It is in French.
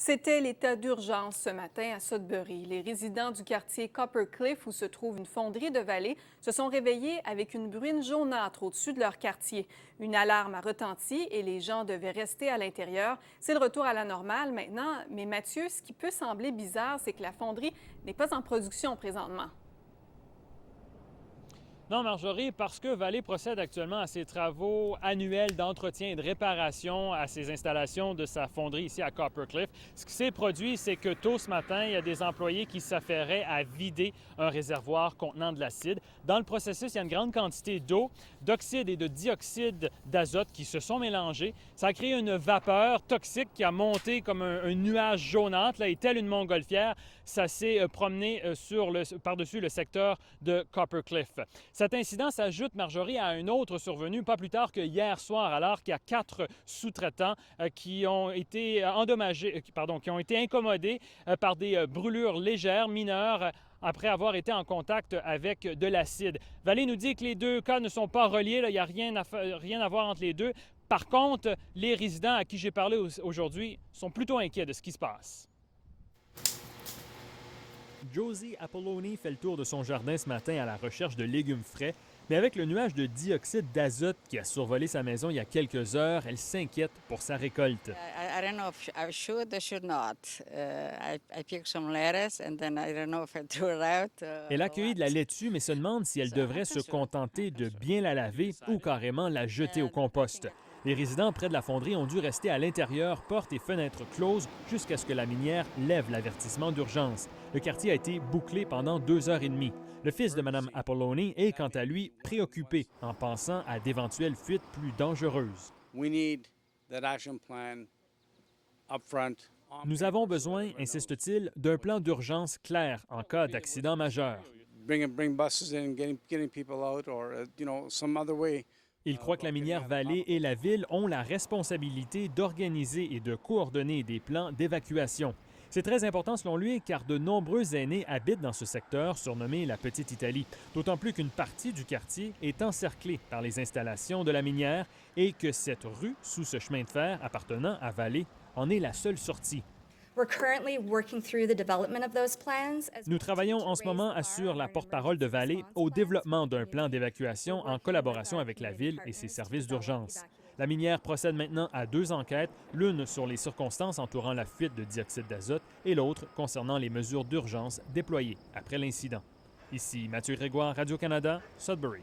C'était l'état d'urgence ce matin à Sudbury. Les résidents du quartier Coppercliff, où se trouve une fonderie de vallée, se sont réveillés avec une bruine jaunâtre au-dessus de leur quartier. Une alarme a retenti et les gens devaient rester à l'intérieur. C'est le retour à la normale maintenant. Mais Mathieu, ce qui peut sembler bizarre, c'est que la fonderie n'est pas en production présentement. Non, Marjorie, parce que Vallée procède actuellement à ses travaux annuels d'entretien et de réparation à ses installations de sa fonderie ici à Coppercliff. Ce qui s'est produit, c'est que tôt ce matin, il y a des employés qui s'affairaient à vider un réservoir contenant de l'acide. Dans le processus, il y a une grande quantité d'eau, d'oxyde et de dioxyde d'azote qui se sont mélangés. Ça a créé une vapeur toxique qui a monté comme un nuage jaunâtre, là, et telle une montgolfière, ça s'est promené par-dessus le secteur de Coppercliff. Cet incident s'ajoute, Marjorie, à un autre survenu pas plus tard que hier soir, alors qu'il y a 4 sous-traitants qui ont été endommagés, qui ont été incommodés par des brûlures légères, mineures, après avoir été en contact avec de l'acide. Vallée nous dit que les deux cas ne sont pas reliés, là, il n'y a rien à voir entre les deux. Par contre, les résidents à qui j'ai parlé aujourd'hui sont plutôt inquiets de ce qui se passe. Josie Apolloni fait le tour de son jardin ce matin à la recherche de légumes frais, mais avec le nuage de dioxyde d'azote qui a survolé sa maison il y a quelques heures, elle s'inquiète pour sa récolte. I don't know if I should or should not. I picked some lettuce and then I don't know if I threw it out. Elle a cueilli de la laitue, mais se demande si elle devrait se contenter de bien la laver ou carrément la jeter au compost. Les résidents près de la fonderie ont dû rester à l'intérieur, portes et fenêtres closes, jusqu'à ce que la minière lève l'avertissement d'urgence. Le quartier a été bouclé pendant 2 heures et demie. Le fils de Mme Apolloni est, quant à lui, préoccupé en pensant à d'éventuelles fuites plus dangereuses. Nous avons besoin, insiste-t-il, d'un plan d'urgence clair en cas d'accident majeur. Il croit que la minière Vallée et la ville ont la responsabilité d'organiser et de coordonner des plans d'évacuation. C'est très important selon lui car de nombreux aînés habitent dans ce secteur surnommé la Petite Italie, d'autant plus qu'une partie du quartier est encerclée par les installations de la minière et que cette rue sous ce chemin de fer appartenant à Vallée en est la seule sortie. Nous travaillons en ce moment, assure la porte-parole de Vallée, au développement d'un plan d'évacuation en collaboration avec la ville et ses services d'urgence. La minière procède maintenant à 2 enquêtes, l'une sur les circonstances entourant la fuite de dioxyde d'azote et l'autre concernant les mesures d'urgence déployées après l'incident. Ici Mathieu Grégoire, Radio-Canada, Sudbury.